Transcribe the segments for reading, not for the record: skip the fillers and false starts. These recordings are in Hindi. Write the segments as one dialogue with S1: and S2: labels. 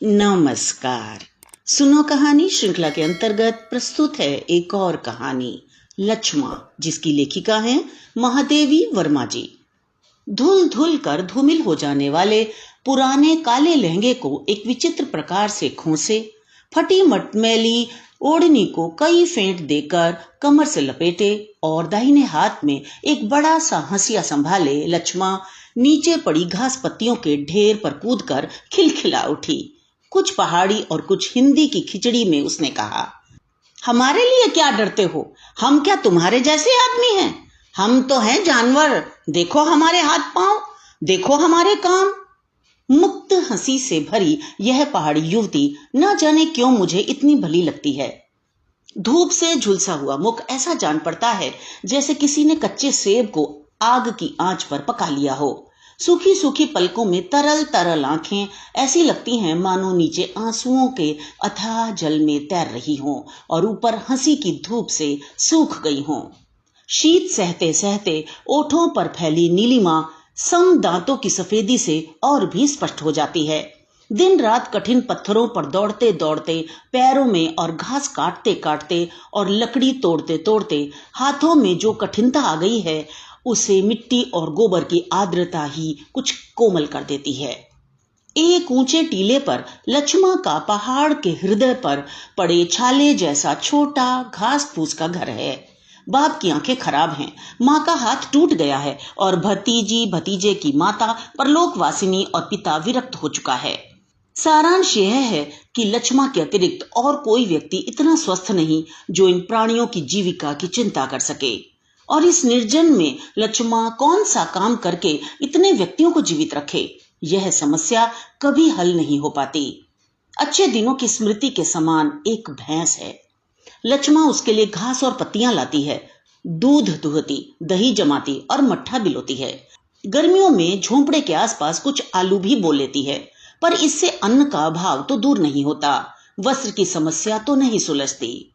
S1: नमस्कार। सुनो कहानी श्रृंखला के अंतर्गत प्रस्तुत है एक और कहानी लक्ष्मा, जिसकी लेखिका हैं महादेवी वर्मा जी। धुल धुल कर धूमिल हो जाने वाले पुराने काले लहंगे को एक विचित्र प्रकार से खोसे, फटी मटमैली ओढ़नी को कई फेंट देकर कमर से लपेटे और दाहिने हाथ में एक बड़ा सा हंसिया संभाले लक्ष्मा नीचे पड़ी घास पत्तियों के ढेर पर कूदकर खिलखिला उठी। कुछ पहाड़ी और कुछ हिंदी की खिचड़ी में उसने कहा, हमारे लिए क्या डरते हो? हम क्या तुम्हारे जैसे आदमी हैं? हम तो हैं जानवर। देखो हमारे हाथ पांव, देखो हमारे काम। मुक्त हंसी से भरी यह पहाड़ी युवती न जाने क्यों मुझे इतनी भली लगती है। धूप से झुलसा हुआ मुख ऐसा जान पड़ता है जैसे किसी ने कच्चे सेब को आग की आंच पर पका लिया हो। सूखी सूखी पलकों में तरल तरल आंखें ऐसी लगती हैं मानो नीचे आंसुओं के अथाह जल में तैर रही हों और ऊपर हंसी की धूप से सूख गई हों। शीत सहते सहते ओठों पर फैली नीलिमा सम दांतों की सफेदी से और भी स्पष्ट हो जाती है। दिन रात कठिन पत्थरों पर दौड़ते दौड़ते, पैरों में और घास काटते काटते और लकड़ी तोड़ते तोड़ते हाथों में जो कठिनता आ गई है, उसे मिट्टी और गोबर की आर्द्रता ही कुछ कोमल कर देती है। एक ऊंचे टीले पर लक्ष्मा का पहाड़ के हृदय पर पड़े छाले जैसा छोटा घास फूस का घर है। बाप की आंखें खराब हैं, माँ का हाथ टूट गया है और भतीजी भतीजे की माता परलोकवासिनी और पिता विरक्त हो चुका है। सारांश यह है कि लक्ष्मा के अतिरिक्त और कोई व्यक्ति इतना स्वस्थ नहीं जो इन प्राणियों की जीविका की चिंता कर सके। और इस निर्जन में लक्ष्मा कौन सा काम करके इतने व्यक्तियों को जीवित रखे, यह समस्या कभी हल नहीं हो पाती। अच्छे दिनों की स्मृति के समान एक भैंस है। लक्ष्मा उसके लिए घास और पत्तियां लाती है, दूध दुहती, दही जमाती और मट्ठा बिलोती है। गर्मियों में झोंपड़े के आसपास कुछ आलू भी बो लेती है, पर इससे अन्न का अभाव तो दूर नहीं होता, वस्त्र की समस्या तो नहीं सुलझती।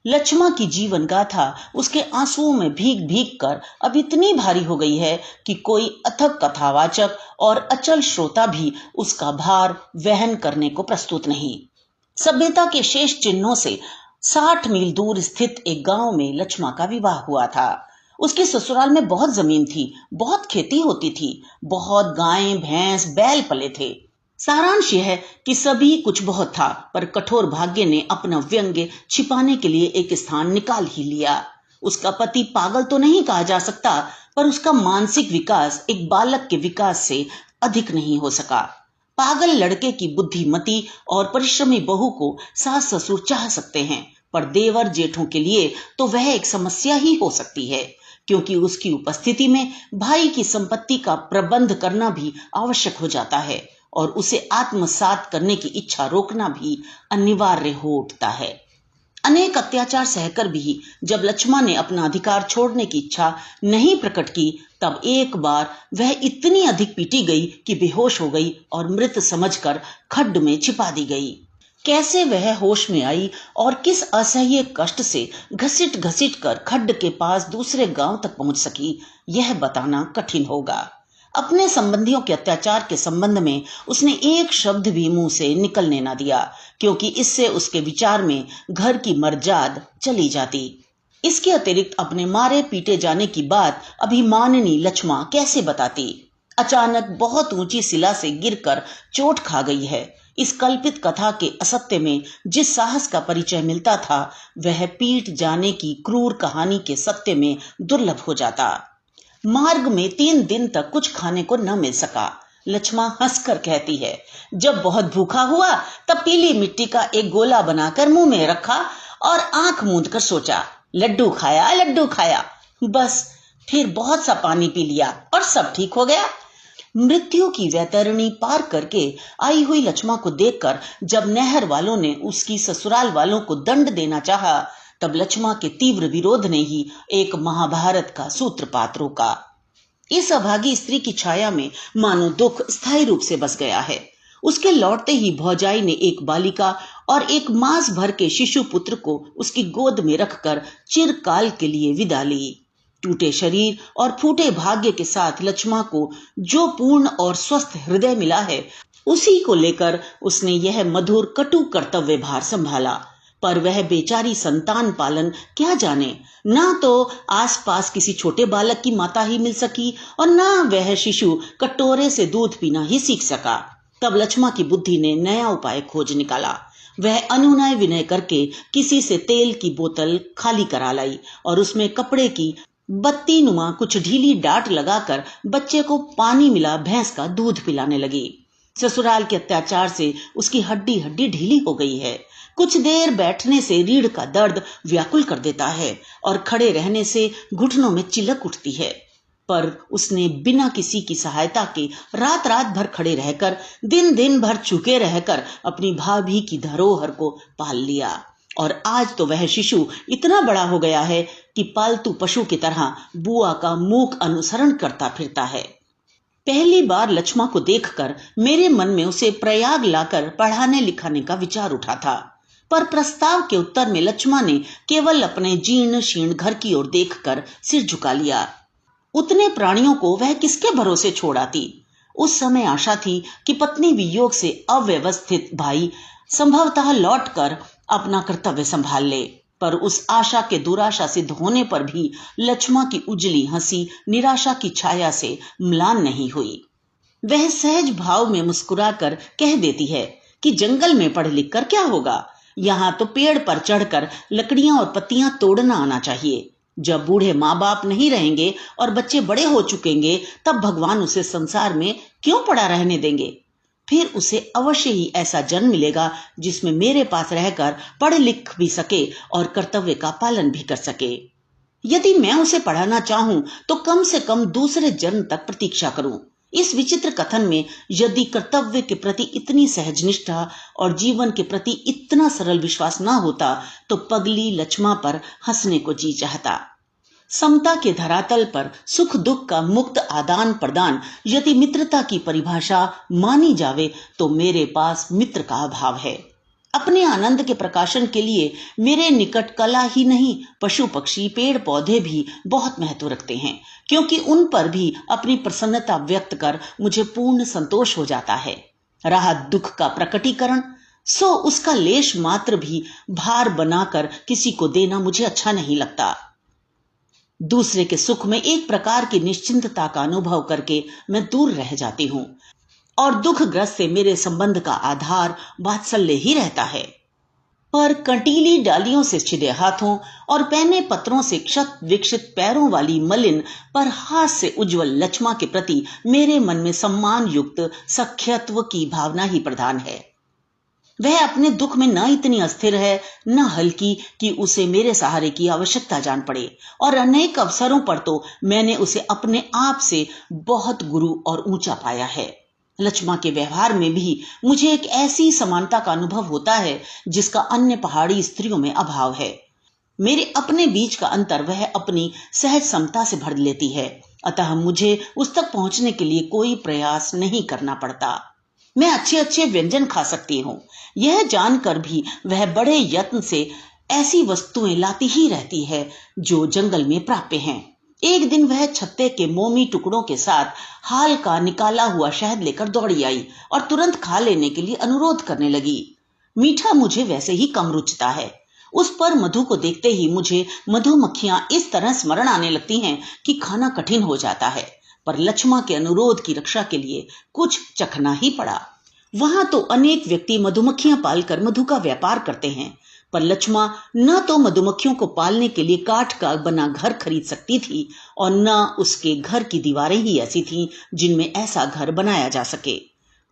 S1: लक्ष्मा की जीवन गाथा उसके आंसुओं में भीग भीग कर अब इतनी भारी हो गई है कि कोई अथक कथावाचक और अचल श्रोता भी उसका भार वहन करने को प्रस्तुत नहीं। सभ्यता के शेष चिन्हों से 60 मील दूर स्थित एक गांव में लक्ष्मा का विवाह हुआ था। उसके ससुराल में बहुत जमीन थी, बहुत खेती होती थी, बहुत गायें भैंस बैल पले थे। सारांश यह है कि सभी कुछ बहुत था, पर कठोर भाग्य ने अपना व्यंग्य छिपाने के लिए एक स्थान निकाल ही लिया। उसका पति पागल तो नहीं कहा जा सकता, पर उसका मानसिक विकास एक बालक के विकास से अधिक नहीं हो सका। पागल लड़के की बुद्धिमती और परिश्रमी बहू को सास ससुर चाह सकते हैं, पर देवर जेठों के लिए तो वह एक समस्या ही हो सकती है, क्योंकि उसकी उपस्थिति में भाई की संपत्ति का प्रबंध करना भी आवश्यक हो जाता है और उसे आत्मसात करने की इच्छा रोकना भी अनिवार्य हो उठता है। अनेक अत्याचार सहकर भी जब लक्ष्मा ने अपना अधिकार छोड़ने की इच्छा नहीं प्रकट की, तब एक बार वह इतनी अधिक पीटी गई कि बेहोश हो गई और मृत समझकर खड्ड में छिपा दी गई। कैसे वह होश में आई और किस असह्य कष्ट से घसीट घसीट कर खड्ड के पास दूसरे गांव तक पहुंच सकी, यह बताना कठिन होगा। अपने संबंधियों के अत्याचार के संबंध में उसने एक शब्द भी मुंह से निकलने न दिया, क्योंकि इससे उसके विचार में घर की मर्जाद चली जाती। इसके अतिरिक्त अपने मारे पीटे जाने की बात अभिमानिनी लक्ष्मा कैसे बताती? अचानक बहुत ऊंची शिला से गिरकर चोट खा गई है। इस कल्पित कथा के असत्य में जिस साहस का परिचय मिलता था, वह पीट जाने की क्रूर कहानी के सत्य में दुर्लभ हो जाता। मार्ग में 3 दिन तक कुछ खाने को न मिल सका। लक्ष्मा हंसकर कहती है, जब बहुत भूखा हुआ तब पीली मिट्टी का एक गोला बनाकर मुंह में रखा और आंख मूंद कर सोचा, लड्डू खाया लड्डू खाया, बस फिर बहुत सा पानी पी लिया और सब ठीक हो गया। मृत्यु की वैतरणी पार करके आई हुई लक्ष्मा को देखकर जब नहर वालों ने उसकी ससुराल वालों को दंड देना चाहा, तब लक्ष्मा के तीव्र विरोध ने ही एक महाभारत का सूत्रपात रोका। इस अभागी स्त्री की छाया में मानो दुख स्थायी रूप से बस गया है। उसके लौटते ही भौजाई ने एक बालिका और एक मास भर के शिशु पुत्र को उसकी गोद में रखकर चिरकाल के लिए विदा ली। टूटे शरीर और फूटे भाग्य के साथ लक्ष्मा को जो पूर्ण और स्वस्थ हृदय मिला है, उसी को लेकर उसने यह मधुर कटु कर्तव्य भार संभाला। पर वह बेचारी संतान पालन क्या जाने, ना तो आसपास किसी छोटे बालक की माता ही मिल सकी और ना वह शिशु कटोरे से दूध पीना ही सीख सका। तब लक्ष्मा की बुद्धि ने नया उपाय खोज निकाला। वह अनुनय विनय करके किसी से तेल की बोतल खाली करा लाई और उसमें कपड़े की बत्ती नुमा कुछ ढीली डांट लगाकर बच्चे को पानी मिला भैंस का दूध पिलाने लगी। ससुराल के अत्याचार से उसकी हड्डी हड्डी ढीली हो गई है। कुछ देर बैठने से रीढ़ का दर्द व्याकुल कर देता है और खड़े रहने से घुटनों में चिलक उठती है। पर उसने बिना किसी की सहायता के रात रात भर खड़े रहकर, दिन दिन भर चुके रहकर अपनी भाभी की धरोहर को पाल लिया। और आज तो वह शिशु इतना बड़ा हो गया है कि पालतू पशु की तरह बुआ का मूक अनुसरण करता फिरता है। पहली बार लक्ष्मा को देखकर मेरे मन में उसे प्रयाग लाकर पढ़ाने लिखाने का विचार उठा था, पर प्रस्ताव के उत्तर में लक्ष्मा ने केवल अपने जीर्ण शीर्ण घर की ओर देखकर सिर झुका लिया। उतने प्राणियों को वह किसके भरोसे छोड़ आती। उस समय आशा थी कि पत्नी वियोग से अव्यवस्थित भाई संभवतः लौटकर अपना कर्तव्य संभाल ले, पर उस आशा के दुराशा सिद्ध होने पर भी लक्ष्मा की उजली हंसी निराशा की छाया से म्लान नहीं हुई। वह सहज भाव में मुस्कुराकर कह देती है कि जंगल में पढ़ लिख कर क्या होगा, यहाँ तो पेड़ पर चढ़कर लकड़ियां और पत्तियां तोड़ना आना चाहिए। जब बूढ़े माँ बाप नहीं रहेंगे और बच्चे बड़े हो चुकेंगे, तब भगवान उसे संसार में क्यों पड़ा रहने देंगे। फिर उसे अवश्य ही ऐसा जन्म मिलेगा जिसमें मेरे पास रहकर पढ़ लिख भी सके और कर्तव्य का पालन भी कर सके। यदि मैं उसे पढ़ाना चाहूं तो कम से कम दूसरे जन्म तक प्रतीक्षा करूं। इस विचित्र कथन में यदि कर्तव्य के प्रति इतनी सहज निष्ठा और जीवन के प्रति इतना सरल विश्वास न होता तो पगली लक्ष्मा पर हंसने को जी चाहता। समता के धरातल पर सुख दुख का मुक्त आदान प्रदान यदि मित्रता की परिभाषा मानी जावे तो मेरे पास मित्र का अभाव है। अपने आनंद के प्रकाशन के लिए मेरे निकट कला ही नहीं, पशु पक्षी पेड़ पौधे भी बहुत महत्व रखते हैं, क्योंकि उन पर भी अपनी प्रसन्नता व्यक्त कर मुझे पूर्ण संतोष हो जाता है। रहा दुख का प्रकटीकरण, सो उसका लेश मात्र भी भार बनाकर किसी को देना मुझे अच्छा नहीं लगता। दूसरे के सुख में एक प्रकार की निश्चिंतता का अनुभव करके मैं दूर रह जाती हूँ और दुखग्रस्त से मेरे संबंध का आधार वात्सल्य ही रहता है। पर कंटीली डालियों से छिदे हाथों और पैने पत्रों से क्षत विक्षित पैरों वाली मलिन पर हास्य उज्जवल लक्ष्मा के प्रति मेरे मन में सम्मान युक्त सख्यत्व की भावना ही प्रधान है। वह अपने दुख में न इतनी अस्थिर है न हल्की कि उसे मेरे सहारे की आवश्यकता जान पड़े, और अनेक अवसरों पर तो मैंने उसे अपने आप से बहुत गुरु और ऊंचा पाया है। लक्ष्मा के व्यवहार में भी मुझे एक ऐसी समानता का अनुभव होता है जिसका अन्य पहाड़ी स्त्रियों में अभाव है। मेरे अपने बीच का अंतर वह अपनी सहज समता से भर लेती है, अतः मुझे उस तक पहुंचने के लिए कोई प्रयास नहीं करना पड़ता। मैं अच्छे अच्छे व्यंजन खा सकती हूँ, यह जानकर भी वह बड़े यत्न से ऐसी वस्तुएं लाती ही रहती है जो जंगल में प्राप्य हैं। एक दिन वह छत्ते के मोमी टुकड़ों के साथ हाल का निकाला हुआ शहद लेकर दौड़ी आई और तुरंत खा लेने के लिए अनुरोध करने लगी। मीठा मुझे वैसे ही कम रुचता है। उस पर मधु को देखते ही मुझे मधुमक्खियां इस तरह स्मरण आने लगती हैं कि खाना कठिन हो जाता है, पर लक्ष्मा के अनुरोध की रक्षा के लिए कुछ चखना ही पड़ा। वहां तो अनेक व्यक्ति मधुमक्खियां पालकर मधु का व्यापार करते हैं, पर लक्ष्मा न तो मधुमक्खियों को पालने के लिए काठ का बना घर खरीद सकती थी और न उसके घर की दीवारें ही ऐसी थीं जिनमें ऐसा घर बनाया जा सके।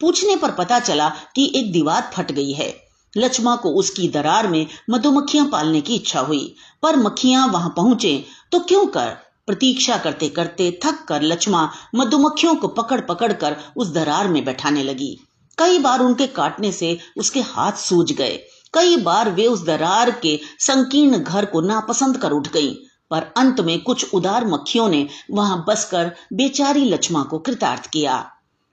S1: पूछने पर पता चला कि एक दीवार फट गई है। लक्ष्मा को उसकी दरार में मधुमक्खियां पालने की इच्छा हुई, पर मक्खियां वहां पहुंचे तो क्यों कर। प्रतीक्षा करते करते थक कर लक्ष्मा मधुमक्खियों को पकड़ पकड़ कर उस दरार में बैठाने लगी। कई बार उनके काटने से उसके हाथ सूज गए, कई बार वे उस दरार के संकीर्ण घर को नापसंद कर उठ गईं, पर अंत में कुछ उदार मक्खियों ने वहां बसकर बेचारी लक्ष्मा को कृतार्थ किया।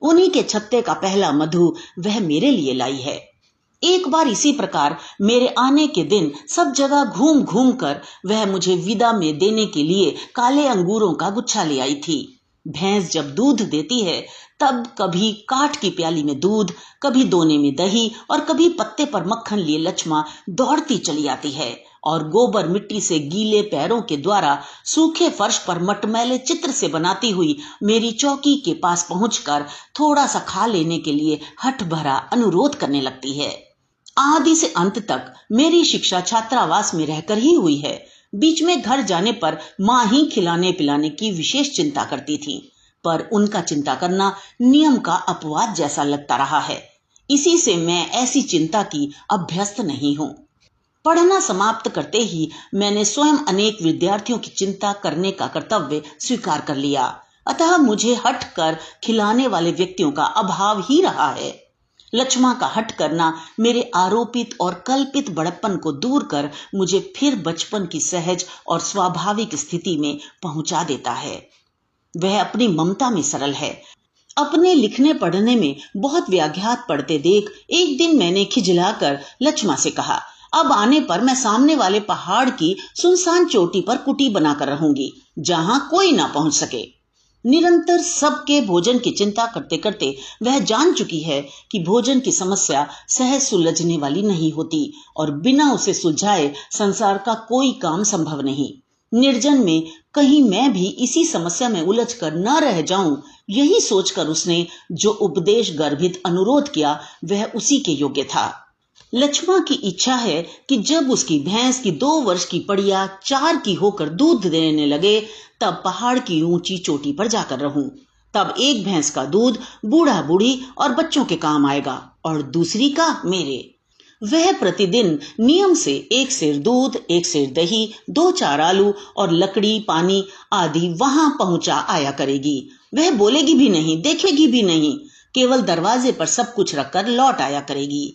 S1: उन्हीं के छत्ते का पहला मधु वह मेरे लिए लाई है। एक बार इसी प्रकार मेरे आने के दिन सब जगह घूम घूम कर वह मुझे विदा में देने के लिए काले अंगूरों का गुच्छा ले आई थी। भैंस जब दूध देती है तब कभी काठ की प्याली में दूध, कभी दोने में दही और कभी पत्ते पर मक्खन लिए लक्ष्मा दौड़ती चली आती है और गोबर मिट्टी से गीले पैरों के द्वारा सूखे फर्श पर मटमैले चित्र से बनाती हुई मेरी चौकी के पास पहुंचकर थोड़ा सा खा लेने के लिए हठ भरा अनुरोध करने लगती है। आदि से अंत तक मेरी शिक्षा छात्रावास में रहकर ही हुई है। बीच में घर जाने पर माँ ही खिलाने पिलाने की विशेष चिंता करती थी, पर उनका चिंता करना नियम का अपवाद जैसा लगता रहा है। इसी से मैं ऐसी चिंता की अभ्यस्त नहीं हूँ। पढ़ना समाप्त करते ही मैंने स्वयं अनेक विद्यार्थियों की चिंता करने का कर्तव्य स्वीकार कर लिया, अतः मुझे हट कर खिलाने वाले व्यक्तियों का अभाव ही रहा है। लक्ष्मा का हट करना मेरे आरोपित और कल्पित बड़प्पन को दूर कर मुझे फिर बचपन की सहज और स्वाभाविक स्थिति में पहुंचा देता है। वह अपनी ममता में सरल है। अपने लिखने पढ़ने में बहुत व्याघात पढ़ते देख एक दिन मैंने खिजलाकर लक्ष्मा से कहा, अब आने पर मैं सामने वाले पहाड़ की सुनसान चोटी पर कुटी बनाकर रहूंगी, जहां कोई ना पहुंच सके। निरंतर सबके भोजन की चिंता करते करते वह जान चुकी है कि भोजन की समस्या सहज सुलझने वाली नहीं होती और बिना उसे सुलझाए संसार का कोई काम संभव नहीं। निर्जन में कहीं मैं भी इसी समस्या में उलझ कर न रह जाऊं, यही सोचकर उसने जो उपदेश गर्भित अनुरोध किया वह उसी के योग्य था। लक्ष्मा की इच्छा है कि जब उसकी भैंस की 2 वर्ष की पड़िया 4 की होकर दूध देने लगे तब पहाड़ की ऊंची चोटी पर जाकर रहूं। तब एक भैंस का दूध बूढ़ा बूढ़ी और बच्चों के काम आएगा और दूसरी का मेरे। वह प्रतिदिन नियम से 1 सेर दूध, 1 सेर दही, 2-4 आलू और लकड़ी पानी आदि वहां पहुंचा आया करेगी। वह बोलेगी भी नहीं, देखेगी भी नहीं, केवल दरवाजे पर सब कुछ रखकर लौट आया करेगी।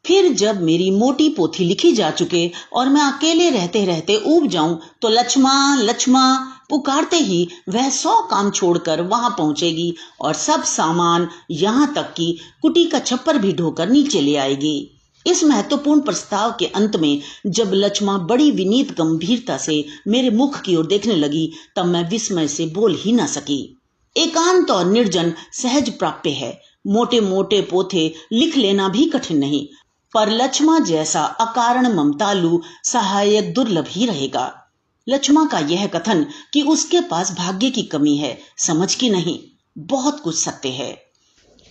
S1: फिर जब मेरी मोटी पोथी लिखी जा चुके और मैं अकेले रहते रहते ऊब जाऊं तो लक्ष्मा लक्ष्मा पुकारते ही वह 100 काम छोड़कर वहां पहुंचेगी और सब सामान यहां तक कि कुटी का छप्पर भी ढोकर नीचे ले आएगी। इस महत्वपूर्ण प्रस्ताव के अंत में जब लक्ष्मा बड़ी विनीत गंभीरता से मेरे मुख की ओर देखने लगी तब मैं विस्मय से बोल ही न सकी। एकांत और निर्जन सहज प्राप्य है। मोटे मोटे पोथे लिख लेना भी कठिन नहीं, पर लक्ष्मा जैसा अकारण ममतालु सहायक दुर्लभ ही रहेगा। लक्ष्मा का यह कथन कि उसके पास भाग्य की कमी है, समझ की नहीं, बहुत कुछ सत्य है।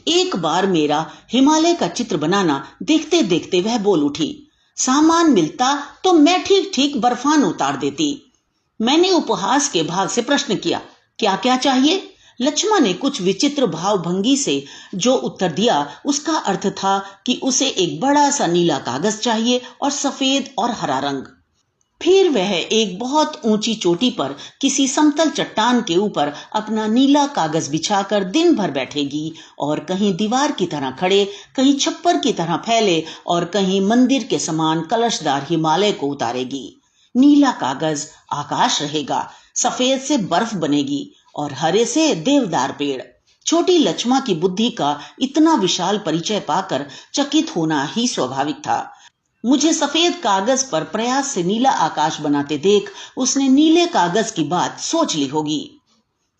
S1: एक बार मेरा हिमालय का चित्र बनाना देखते देखते वह बोल उठी, सामान मिलता तो मैं ठीक ठीक बर्फान उतार देती। मैंने उपहास के भाव से प्रश्न किया, क्या क्या चाहिए? लक्ष्मा ने कुछ विचित्र भावभंगी से जो उत्तर दिया उसका अर्थ था कि उसे एक बड़ा सा नीला कागज चाहिए और सफेद और हरा रंग। फिर वह एक बहुत ऊंची चोटी पर किसी समतल चट्टान के ऊपर अपना नीला कागज बिछाकर दिन भर बैठेगी और कहीं दीवार की तरह खड़े, कहीं छप्पर की तरह फैले और कहीं मंदिर के समान कलशदार हिमालय को उतारेगी। नीला कागज आकाश रहेगा, सफेद से बर्फ बनेगी और हरे से देवदार पेड़। छोटी लक्ष्मा की बुद्धि का इतना विशाल परिचय पाकर चकित होना ही स्वाभाविक था। मुझे सफेद कागज पर प्रयास से नीला आकाश बनाते देख उसने नीले कागज की बात सोच ली होगी।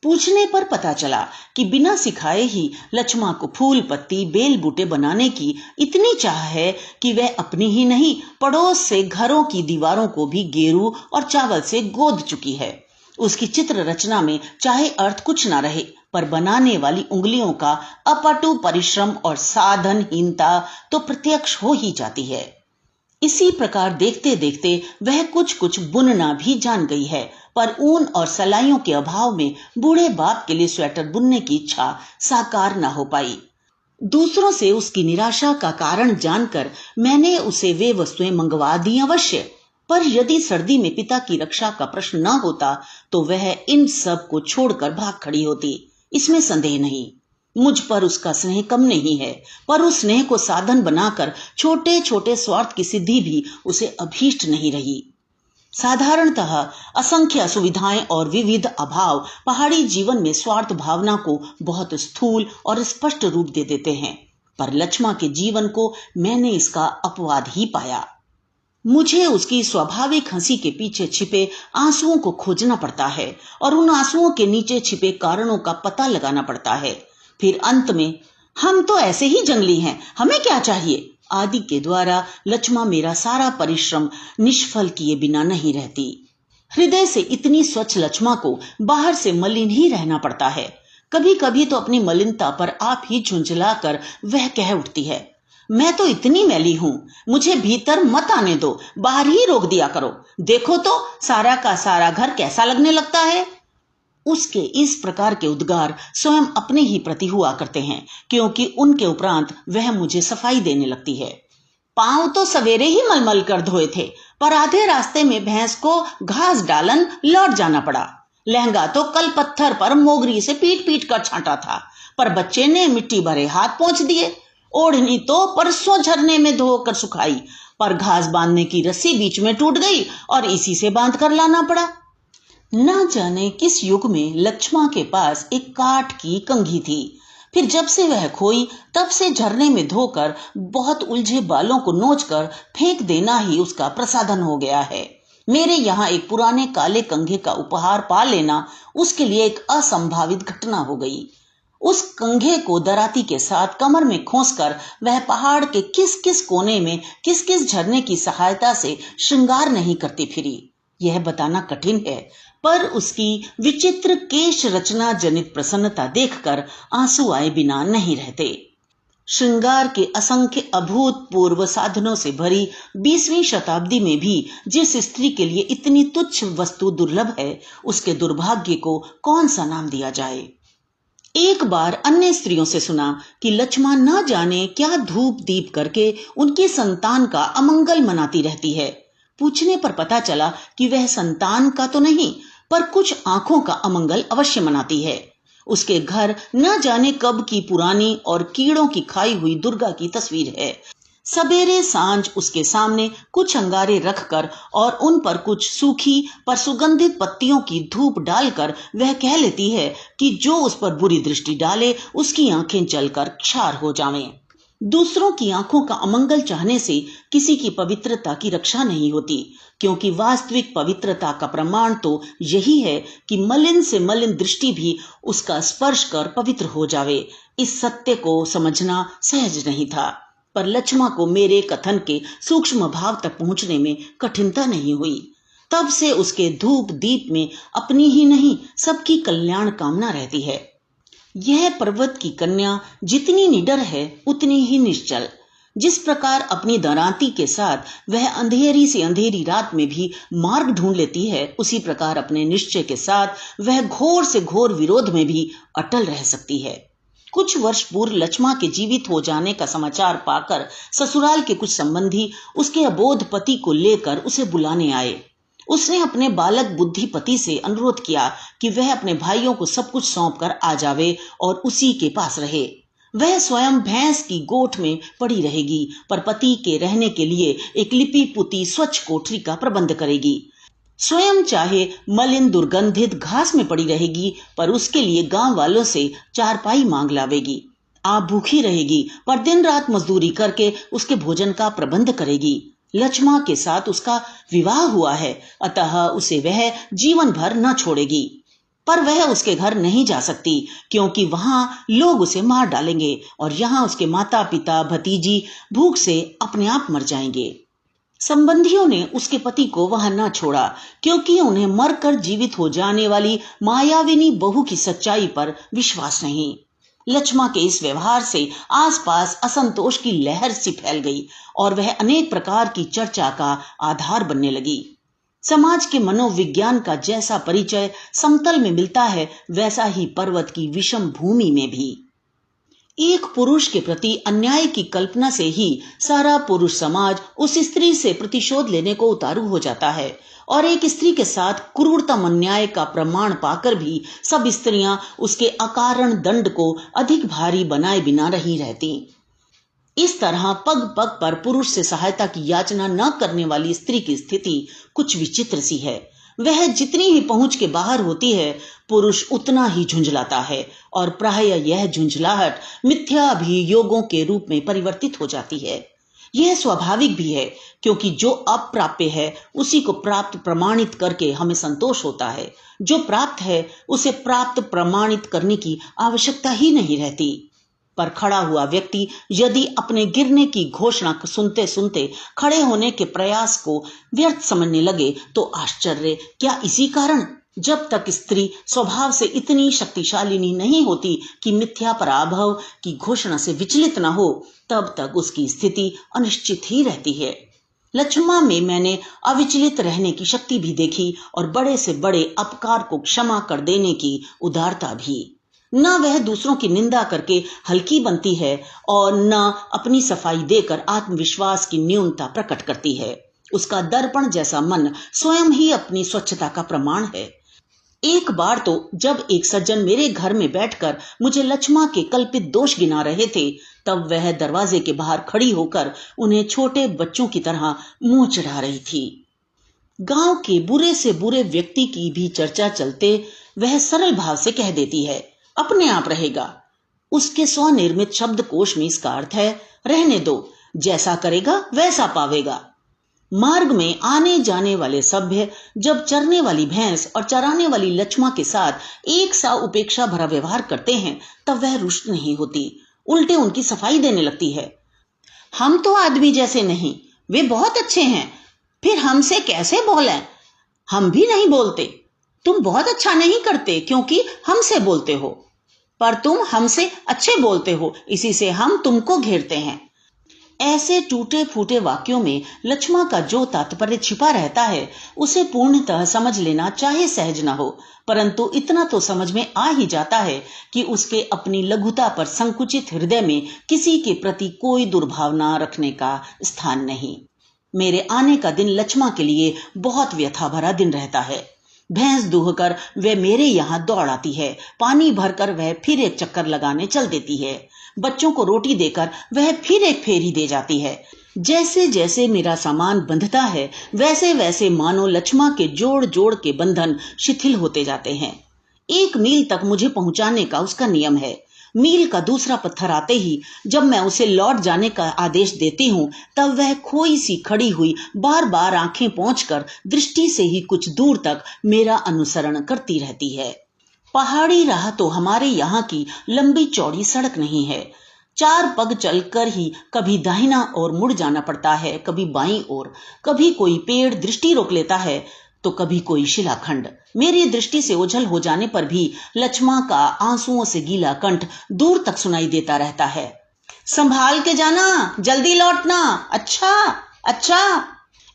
S1: पूछने पर पता चला कि बिना सिखाए ही लक्ष्मा को फूल पत्ती बेल बूटे बनाने की इतनी चाह है कि वह अपनी ही नहीं पड़ोस से घरों की दीवारों को भी गेरू और चावल से गोद चुकी है। उसकी चित्र रचना में चाहे अर्थ कुछ ना रहे, पर बनाने वाली उंगलियों का अपटु परिश्रम और साधनहीनता तो प्रत्यक्ष हो ही जाती है। इसी प्रकार देखते देखते वह कुछ कुछ बुनना भी जान गई है, पर ऊन और सलाइयों के अभाव में बूढ़े बाप के लिए स्वेटर बुनने की इच्छा साकार न हो पाई। दूसरों से उसकी निराशा का कारण जानकर मैंने उसे वे वस्तुएं मंगवा दी अवश्य, पर यदि सर्दी में पिता की रक्षा का प्रश्न न होता तो वह इन सब को छोड़कर भाग खड़ी होती, इसमें संदेह नहीं। मुझ पर उसका स्नेह कम नहीं है, पर उस स्नेह को साधन बनाकर छोटे छोटे स्वार्थ की सिद्धि भी उसे अभीष्ट नहीं रही। साधारणतः असंख्य सुविधाएं और विविध अभाव पहाड़ी जीवन में स्वार्थ भावना को बहुत स्थूल और स्पष्ट रूप दे देते हैं, पर लक्ष्मा के जीवन को मैंने इसका अपवाद ही पाया। मुझे उसकी स्वाभाविक हंसी के पीछे छिपे आंसुओं को खोजना पड़ता है और उन आंसुओं के नीचे छिपे कारणों का पता लगाना पड़ता है। फिर अंत में, हम तो ऐसे ही जंगली हैं, हमें क्या चाहिए आदि के द्वारा लक्ष्मा मेरा सारा परिश्रम निष्फल किए बिना नहीं रहती। हृदय से इतनी स्वच्छ लक्ष्मा को बाहर से मलिन ही रहना पड़ता है। कभी कभी तो अपनी मलिनता पर आप ही झुंझलाकर वह कह उठती है, मैं तो इतनी मैली हूं, मुझे भीतर मत आने दो, बाहर ही रोक दिया करो, देखो तो सारा का सारा घर कैसा लगने लगता है। उसके इस प्रकार के उद्गार स्वयं अपने ही प्रति हुआ करते हैं, क्योंकि उनके उपरांत वह मुझे सफाई देने लगती है। पांव तो सवेरे ही मलमल कर धोए थे, पर आधे रास्ते में भैंस को घास डालन लौट जाना पड़ा। लहंगा तो कल पत्थर पर मोगरी से पीट पीट कर छांटा था, पर बच्चे ने मिट्टी भरे हाथ पहुंच दिए। ओढ़नी तो परसों झरने में धोकर सुखाई, पर घास बांधने की रस्सी बीच में टूट गई और इसी से बांध कर लाना पड़ा। न जाने किस युग में लक्ष्मा के पास एक काठ की कंघी थी। फिर जब से वह खोई, तब से झरने में धोकर बहुत उलझे बालों को नोचकर फेंक देना ही उसका प्रसाधन हो गया है। मेरे यहाँ एक पुराने काले कंघे का उपहार पा लेना उसके लिए एक असंभावित घटना हो गई। उस कंघे को दराती के साथ कमर में खोसकर वह पहाड़ के किस किस कोने में किस किस झरने की सहायता से श्रृंगार नहीं करती फिरी, यह बताना कठिन है। पर उसकी विचित्र केश रचना जनित प्रसन्नता देखकर आंसू आए बिना नहीं रहते। श्रृंगार के असंख्य अभूतपूर्व साधनों से भरी 20वीं शताब्दी में भी जिस स्त्री के लिए इतनी तुच्छ वस्तु दुर्लभ है, उसके दुर्भाग्य को कौन सा नाम दिया जाए। एक बार अन्य स्त्रियों से सुना कि लक्ष्मा न जाने क्या धूप दीप करके उनकी संतान का अमंगल मनाती रहती है। पूछने पर पता चला कि वह संतान का तो नहीं, पर कुछ आंखों का अमंगल अवश्य मनाती है। उसके घर न जाने कब की पुरानी और कीड़ों की खाई हुई दुर्गा की तस्वीर है। सवेरे सांझ उसके सामने कुछ अंगारे रखकर और उन पर कुछ सूखी पर सुगंधित पत्तियों की धूप डालकर वह कह लेती है कि जो उस पर बुरी दृष्टि डाले उसकी आंखें जलकर क्षार हो जावें। दूसरों की आंखों का अमंगल चाहने से किसी की पवित्रता की रक्षा नहीं होती, क्योंकि वास्तविक पवित्रता का प्रमाण तो यही है कि मलिन से मलिन दृष्टि भी उसका स्पर्श कर पवित्र हो जावे। इस सत्य को समझना सहज नहीं था, पर लक्ष्मा को मेरे कथन के सूक्ष्म भाव तक पहुंचने में कठिनता नहीं हुई। तब से उसके धूप दीप में अपनी ही नहीं सबकी कल्याण कामना रहती है। यह पर्वत की कन्या जितनी निडर है उतनी ही निश्चल। जिस प्रकार अपनी दरांती के साथ वह अंधेरी से अंधेरी रात में भी मार्ग ढूंढ लेती है, उसी प्रकार अपने निश्चय के साथ वह घोर से घोर विरोध में भी अटल रह सकती है। कुछ वर्ष पूर्व लक्ष्मा के जीवित हो जाने का समाचार पाकर ससुराल के कुछ संबंधी उसके अबोध पति को लेकर उसे बुलाने आए। उसने अपने बालक बुद्धि पति से अनुरोध किया कि वह अपने भाइयों को सब कुछ सौंप कर आ जावे और उसी के पास रहे। वह स्वयं भैंस की गोठ में पड़ी रहेगी, पर पति के रहने के लिए एक लिपि पुती स्वच्छ कोठरी का प्रबंध करेगी। स्वयं चाहे मलिन दुर्गंधित घास में पड़ी रहेगी, पर उसके लिए गांव वालों से चारपाई मांग लावेगी। आप भूखी रहेगी, पर दिन रात मजदूरी करके उसके भोजन का प्रबंध करेगी। लक्ष्मा के साथ उसका विवाह हुआ है, अतः उसे वह जीवन भर न छोड़ेगी। पर वह उसके घर नहीं जा सकती, क्योंकि वहां लोग उसे मार डालेंगे और यहाँ उसके माता पिता भतीजी भूख से अपने आप मर जाएंगे। संबंधियों ने उसके पति को वहां न छोड़ा, क्योंकि उन्हें मरकर जीवित हो जाने वाली मायाविनी बहू की सच्चाई पर विश्वास नहीं। लक्ष्मा के इस व्यवहार से आसपास असंतोष की लहर सी फैल गई और वह अनेक प्रकार की चर्चा का आधार बनने लगी। समाज के मनोविज्ञान का जैसा परिचय समतल में मिलता है, वैसा ही पर्वत की विषम भूमि में भी। एक पुरुष के प्रति अन्याय की कल्पना से ही सारा पुरुष समाज उस स्त्री से प्रतिशोध लेने को उतारू हो जाता है, और एक स्त्री के साथ क्रूरतम अन्याय का प्रमाण पाकर भी सब स्त्रियां उसके अकारण दंड को अधिक भारी बनाए बिना नहीं रहती। इस तरह पग पग पर पुरुष से सहायता की याचना न करने वाली स्त्री की स्थिति कुछ विचित्र सी है। वह जितनी ही पहुंच के बाहर होती है, पुरुष उतना ही झुंझलाता है, और प्रायः यह झुंझलाहट मिथ्या अभियोगों के रूप में परिवर्तित हो जाती है। यह स्वाभाविक भी है, क्योंकि जो अप्राप्य है उसी को प्राप्त प्रमाणित करके हमें संतोष होता है। जो प्राप्त है उसे प्राप्त प्रमाणित करने की आवश्यकता ही नहीं रहती। पर खड़ा हुआ व्यक्ति यदि अपने गिरने की घोषणा सुनते सुनते खड़े होने के प्रयास को व्यर्थ समझने लगे तो आश्चर्य क्या इसी कारण? जब तक स्त्री स्वभाव से इतनी शक्तिशालिनी नहीं होती कि मिथ्या पराभव की घोषणा से विचलित न हो, तब तक उसकी स्थिति अनिश्चित ही रहती है। लक्ष्मा में मैंने अविचलित रहने की शक्ति भी देखी और बड़े से बड़े अपकार को क्षमा कर देने की उदारता भी। न वह दूसरों की निंदा करके हल्की बनती है और न अपनी सफाई देकर आत्मविश्वास की न्यूनता प्रकट करती है। उसका दर्पण जैसा मन स्वयं ही अपनी स्वच्छता का प्रमाण है। एक बार तो जब एक सज्जन मेरे घर में बैठकर मुझे लक्ष्मा के कल्पित दोष गिना रहे थे, तब वह दरवाजे के बाहर खड़ी होकर उन्हें छोटे बच्चों की तरह मुंह चढ़ा रही थी। गांव के बुरे से बुरे व्यक्ति की भी चर्चा चलते वह सरल भाव से कह देती है, अपने आप रहेगा। उसके स्वनिर्मित शब्दकोश में इसका अर्थ है, रहने दो, जैसा करेगा वैसा पावेगा। मार्ग में आने जाने वाले सभ्य जब चरने वाली भैंस और चराने वाली लक्ष्मा के साथ एक सा उपेक्षा भरा व्यवहार करते हैं, तब वह रुष्ट नहीं होती, उल्टे उनकी सफाई देने लगती है। हम तो आदमी जैसे नहीं, वे बहुत अच्छे हैं, फिर हमसे कैसे बोलें? हम भी नहीं बोलते। तुम बहुत अच्छा नहीं करते क्योंकि हमसे बोलते हो, पर तुम हमसे अच्छे बोलते हो, इसी से हम तुमको घेरते हैं। ऐसे टूटे फूटे वाक्यों में लक्ष्मा का जो तात्पर्य छिपा रहता है उसे पूर्णतः समझ लेना चाहे सहज न हो, परंतु इतना तो समझ में आ ही जाता है कि उसके अपनी लघुता पर संकुचित हृदय में किसी के प्रति कोई दुर्भावना रखने का स्थान नहीं। मेरे आने का दिन लक्ष्मा के लिए बहुत व्यथा भरा दिन रहता है। भैंस दूहकर वह मेरे यहाँ दौड़ आती है, पानी भरकर वह फिर एक चक्कर लगाने चल देती है, बच्चों को रोटी देकर वह फिर एक फेरी दे जाती है। जैसे जैसे मेरा सामान बंधता है वैसे वैसे मानो लक्ष्मा के जोड़ जोड़ के बंधन शिथिल होते जाते हैं। 1 मील तक मुझे पहुंचाने का उसका नियम है। मील का दूसरा पत्थर आते ही जब मैं उसे लौट जाने का आदेश देती हूँ, तब वह खोई सी खड़ी हुई बार बार आंखें पोंछकर दृष्टि से ही कुछ दूर तक मेरा अनुसरण करती रहती है। पहाड़ी राह तो हमारे यहाँ की लंबी चौड़ी सड़क नहीं है। 4 पग चलकर ही कभी दाहिना ओर मुड़ जाना पड़ता है, कभी बाईं ओर, कभी कोई पेड़ दृष्टि रोक लेता है तो कभी कोई शिलाखंड। मेरी दृष्टि से ओझल हो जाने पर भी लक्ष्मा का आंसुओं से गीला कंठ दूर तक सुनाई देता रहता है, संभाल के जाना, जल्दी लौटना, अच्छा अच्छा।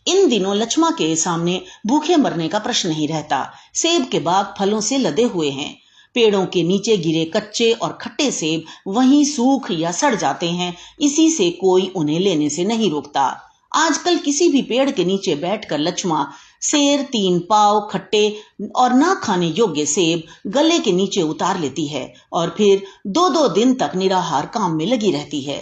S1: इन दिनों लक्ष्मा के सामने भूखे मरने का प्रश्न नहीं रहता। सेब के बाग फलों से लदे हुए हैं। पेड़ों के नीचे गिरे कच्चे और खट्टे सेब वहीं सूख या सड़ जाते हैं, इसी से कोई उन्हें लेने से नहीं रोकता। आजकल किसी भी पेड़ के नीचे बैठकर लक्ष्मा सेर 3 पाव खट्टे और ना खाने योग्य सेब गले के नीचे उतार लेती है और फिर 2-2 दिन तक निराहार काम में लगी रहती है।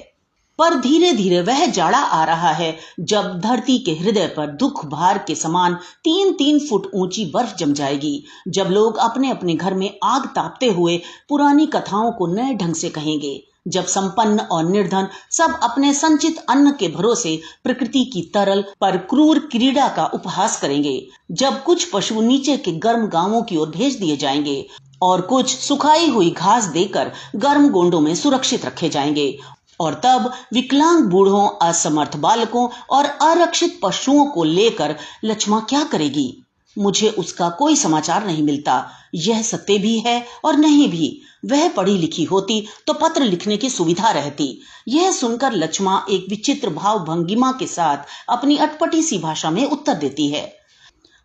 S1: पर धीरे धीरे वह जाड़ा आ रहा है जब धरती के हृदय पर दुख भार के समान 3-3 फुट ऊंची बर्फ जम जाएगी, जब लोग अपने अपने घर में आग तापते हुए पुरानी कथाओं को नए ढंग से कहेंगे, जब संपन्न और निर्धन सब अपने संचित अन्न के भरोसे प्रकृति की तरल पर क्रूर क्रीड़ा का उपहास करेंगे, जब कुछ पशु नीचे के गर्म गांवों की ओर भेज दिए जाएंगे और कुछ सुखाई हुई घास देकर गर्म गोंडों में सुरक्षित रखे जाएंगे, और तब विकलांग बूढ़ों, असमर्थ बालकों और आरक्षित पशुओं को लेकर लक्ष्मा क्या करेगी? मुझे उसका कोई समाचार नहीं मिलता। यह सत्य भी है और नहीं भी। वह पढ़ी लिखी होती तो पत्र लिखने की सुविधा रहती। यह सुनकर लक्ष्मा एक विचित्र भाव भंगिमा के साथ अपनी अटपटी सी भाषा में उत्तर देती है,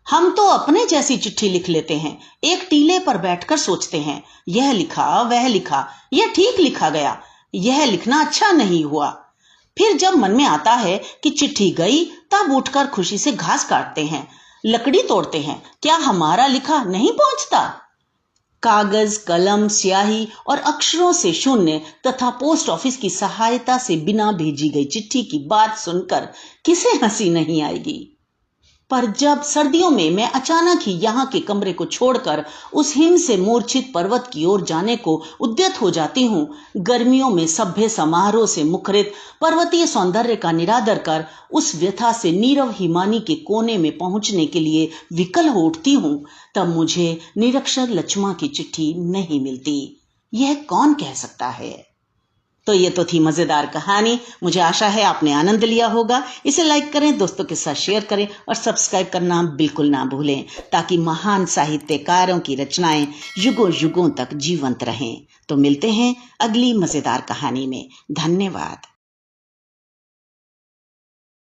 S1: हम तो अपने जैसी चिट्ठी लिख लेते हैं, एक टीले पर बैठकर सोचते हैं, यह लिखा वह लिखा, यह ठीक लिखा गया, यह लिखना अच्छा नहीं हुआ। फिर जब मन में आता है कि चिट्ठी गई, तब उठकर खुशी से घास काटते हैं, लकड़ी तोड़ते हैं, क्या हमारा लिखा नहीं पहुंचता? कागज, कलम, स्याही और अक्षरों से शून्य तथा पोस्ट ऑफिस की सहायता से बिना भेजी गई चिट्ठी की बात सुनकर किसे हंसी नहीं आएगी? पर जब सर्दियों में मैं अचानक ही यहाँ के कमरे को छोड़कर उस हिम से मूर्छित पर्वत की ओर जाने को उद्यत हो जाती हूँ, गर्मियों में सभ्य समारोह से मुखरित पर्वतीय सौंदर्य का निरादर कर उस व्यथा से नीरव हिमानी के कोने में पहुंचने के लिए विकल हो उठती हूँ, तब मुझे निरक्षर लक्ष्मा की चिट्ठी नहीं मिलती। यह कौन कह सकता है? तो ये तो थी मजेदार कहानी। मुझे आशा है आपने आनंद लिया होगा। इसे लाइक करें, दोस्तों के साथ शेयर करें और सब्सक्राइब करना बिल्कुल ना भूलें, ताकि महान साहित्यकारों की रचनाएं युगों युगों तक जीवंत रहें। तो मिलते हैं अगली मजेदार कहानी में। धन्यवाद।